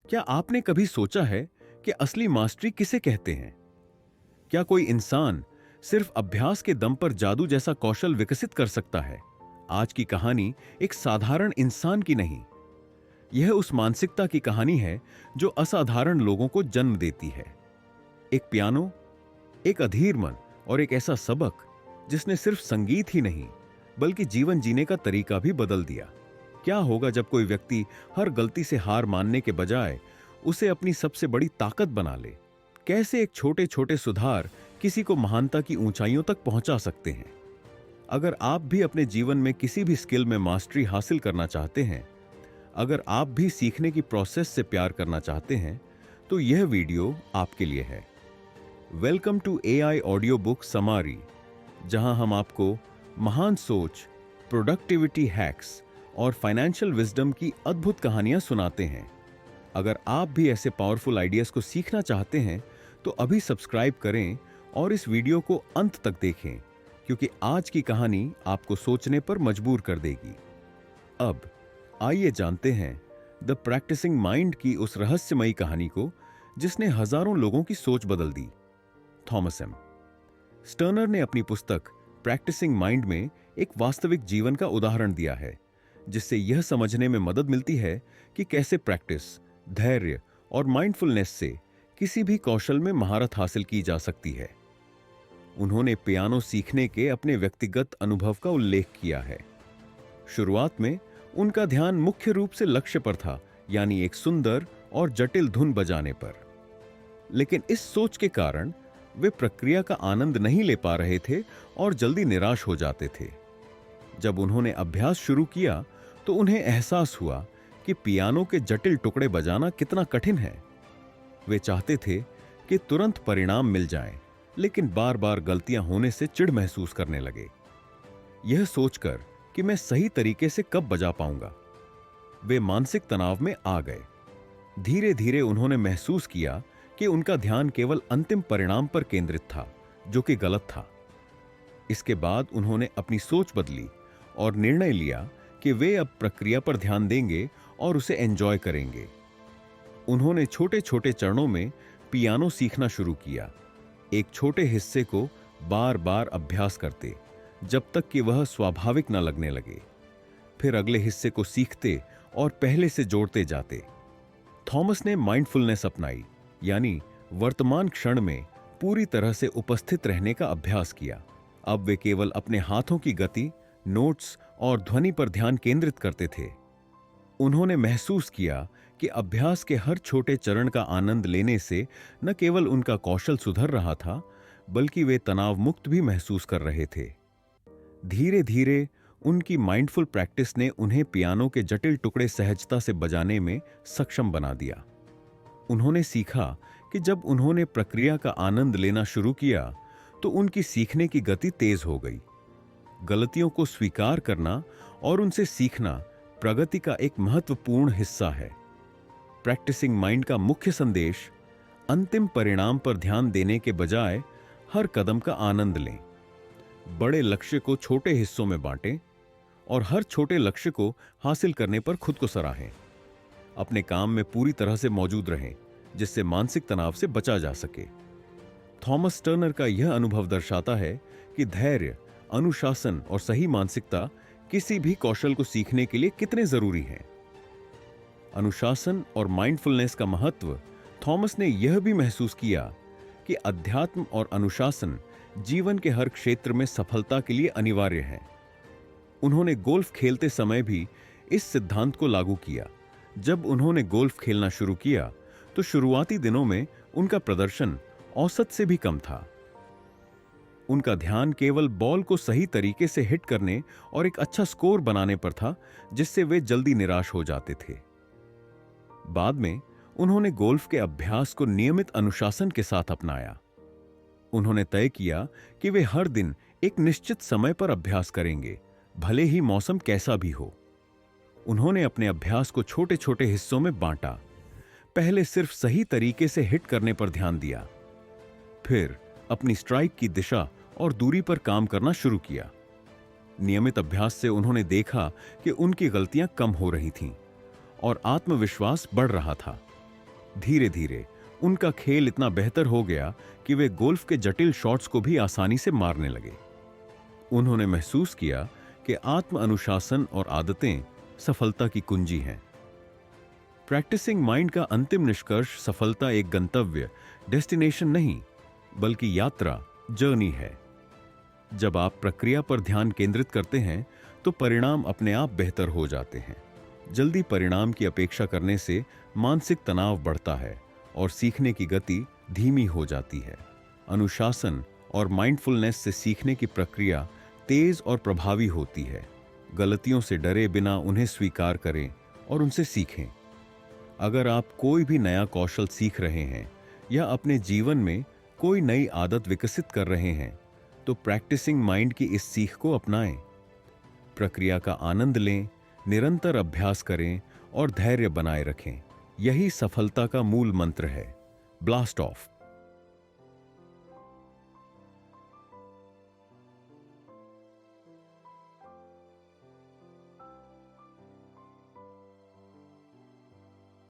क्या आपने कभी सोचा है कि असली मास्टरी किसे कहते हैं? क्या कोई इंसान सिर्फ अभ्यास के दम पर जादू जैसा कौशल विकसित कर सकता है? आज की कहानी एक साधारण इंसान की नहीं, यह उस मानसिकता की कहानी है जो असाधारण लोगों को जन्म देती है। एक पियानो, एक अधीर मन और एक ऐसा सबक जिसने सिर्फ संगीत ही नहीं बल्कि जीवन जीने का तरीका भी बदल दिया। क्या होगा जब कोई व्यक्ति हर गलती से हार मानने के बजाय उसे अपनी सबसे बड़ी ताकत बना ले? कैसे एक छोटे छोटे सुधार किसी को महानता की ऊंचाइयों तक पहुंचा सकते हैं? अगर आप भी अपने जीवन में किसी भी स्किल में मास्टरी हासिल करना चाहते हैं, अगर आप भी सीखने की प्रोसेस से प्यार करना चाहते हैं, तो यह वीडियो आपके लिए है। Welcome to AI audio book summary, जहां हम आपको महान सोच, प्रोडक्टिविटी हैक्स और फाइनेंशियल विजडम की अद्भुत कहानियां सुनाते हैं। अगर आप भी ऐसे पावरफुल आइडियाज को सीखना चाहते हैं तो अभी सब्सक्राइब करें और इस वीडियो को अंत तक देखें, क्योंकि आज की कहानी आपको सोचने पर मजबूर कर देगी। अब आइए जानते हैं द प्रैक्टिसिंग माइंड की उस रहस्यमयी कहानी को जिसने हजारों लोगों की सोच बदल दी। थॉमस एम स्टर्नर ने अपनी पुस्तक प्रैक्टिसिंग माइंड में एक वास्तविक जीवन का उदाहरण दिया है, जिससे यह समझने में मदद मिलती है कि कैसे प्रैक्टिस, धैर्य और माइंडफुलनेस से किसी भी कौशल में महारत हासिल की जा सकती है। उन्होंने पियानो सीखने के अपने व्यक्तिगत अनुभव का उल्लेख किया है। शुरुआत में उनका ध्यान मुख्य रूप से लक्ष्य पर था, यानी एक सुंदर और जटिल धुन बजाने पर। लेकिन इस सोच के कारण वे प्रक्रिया का आनंद नहीं ले पा रहे थे और जल्दी निराश हो जाते थे। जब उन्होंने अभ्यास शुरू किया तो उन्हें एहसास हुआ कि पियानो के जटिल टुकड़े बजाना कितना कठिन है। वे चाहते थे कि तुरंत परिणाम मिल जाएं, लेकिन बार बार गलतियां होने से चिढ़ महसूस करने लगे। यह सोचकर कि मैं सही तरीके से कब बजा पाऊंगा, वे मानसिक तनाव में आ गए। धीरे धीरे उन्होंने महसूस किया कि उनका ध्यान केवल अंतिम परिणाम पर केंद्रित था, जो कि गलत था। इसके बाद उन्होंने अपनी सोच बदली और निर्णय लिया कि वे अब प्रक्रिया पर ध्यान देंगे और उसे एंजॉय करेंगे। उन्होंने छोटे छोटे चरणों में पियानो सीखना शुरू किया, एक छोटे हिस्से को बार बार अभ्यास करते जब तक कि वह स्वाभाविक न लगने लगे। फिर अगले हिस्से को सीखते और पहले से जोड़ते जाते। थॉमस ने माइंडफुलनेस अपनाई, यानी वर्तमान क्षण में पूरी तरह से उपस्थित रहने का अभ्यास किया। अब वे केवल अपने हाथों की गति, नोट्स और ध्वनि पर ध्यान केंद्रित करते थे। उन्होंने महसूस किया कि अभ्यास के हर छोटे चरण का आनंद लेने से न केवल उनका कौशल सुधर रहा था, बल्कि वे तनाव मुक्त भी महसूस कर रहे थे। धीरे धीरे उनकी माइंडफुल प्रैक्टिस ने उन्हें पियानो के जटिल टुकड़े सहजता से बजाने में सक्षम बना दिया। उन्होंने सीखा कि जब उन्होंने प्रक्रिया का आनंद लेना शुरू किया तो उनकी सीखने की गति तेज हो गई। गलतियों को स्वीकार करना और उनसे सीखना प्रगति का एक महत्वपूर्ण हिस्सा है। प्रैक्टिसिंग माइंड का मुख्य संदेश अंतिम परिणाम पर ध्यान देने के बजाय हर कदम का आनंद लें। बड़े लक्ष्य को छोटे हिस्सों में बांटें और हर छोटे लक्ष्य को हासिल करने पर खुद को सराहें। अपने काम में पूरी तरह से मौजूद रहें, जिससे मानसिक तनाव से बचा जा सके। थॉमस टर्नर का यह अनुभव दर्शाता है कि धैर्य, अनुशासन और सही मानसिकता किसी भी कौशल को सीखने के लिए कितने जरूरी हैं। अनुशासन और माइंडफुलनेस का महत्व थॉमस ने यह भी महसूस किया कि अध्यात्म और अनुशासन जीवन के हर क्षेत्र में सफलता के लिए अनिवार्य है। उन्होंने गोल्फ खेलते समय भी इस सिद्धांत को लागू किया। जब उन्होंने गोल्फ खेलना शुरू किया तो शुरुआती दिनों में उनका प्रदर्शन औसत से भी कम था। उनका ध्यान केवल बॉल को सही तरीके से हिट करने और एक अच्छा स्कोर बनाने पर था, जिससे वे जल्दी निराश हो जाते थे। बाद में उन्होंने गोल्फ के अभ्यास को नियमित अनुशासन के साथ अपनाया। उन्होंने तय किया कि वे हर दिन एक निश्चित समय पर अभ्यास करेंगे, भले ही मौसम कैसा भी हो। उन्होंने अपने अभ्यास को छोटे छोटे हिस्सों में बांटा। पहले सिर्फ सही तरीके से हिट करने पर ध्यान दिया, फिर अपनी स्ट्राइक की दिशा और दूरी पर काम करना शुरू किया। नियमित अभ्यास से उन्होंने देखा कि उनकी गलतियां कम हो रही थीं और आत्मविश्वास बढ़ रहा था। धीरे धीरे उनका खेल इतना बेहतर हो गया कि वे गोल्फ के जटिल शॉट्स को भी आसानी से मारने लगे। उन्होंने महसूस किया कि आत्म अनुशासन और आदतें सफलता की कुंजी हैं। प्रैक्टिसिंग माइंड का अंतिम निष्कर्ष सफलता एक गंतव्य, डेस्टिनेशन नहीं, बल्कि यात्रा, जर्नी है। जब आप प्रक्रिया पर ध्यान केंद्रित करते हैं तो परिणाम अपने आप बेहतर हो जाते हैं। जल्दी परिणाम की अपेक्षा करने से मानसिक तनाव बढ़ता है और सीखने की गति धीमी हो जाती है। अनुशासन और माइंडफुलनेस से सीखने की प्रक्रिया तेज और प्रभावी होती है। गलतियों से डरे बिना उन्हें स्वीकार करें और उनसे सीखें। अगर आप कोई भी नया कौशल सीख रहे हैं या अपने जीवन में कोई नई आदत विकसित कर रहे हैं तो प्रैक्टिसिंग माइंड की इस सीख को अपनाएं। प्रक्रिया का आनंद लें, निरंतर अभ्यास करें और धैर्य बनाए रखें। यही सफलता का मूल मंत्र है। Blast of.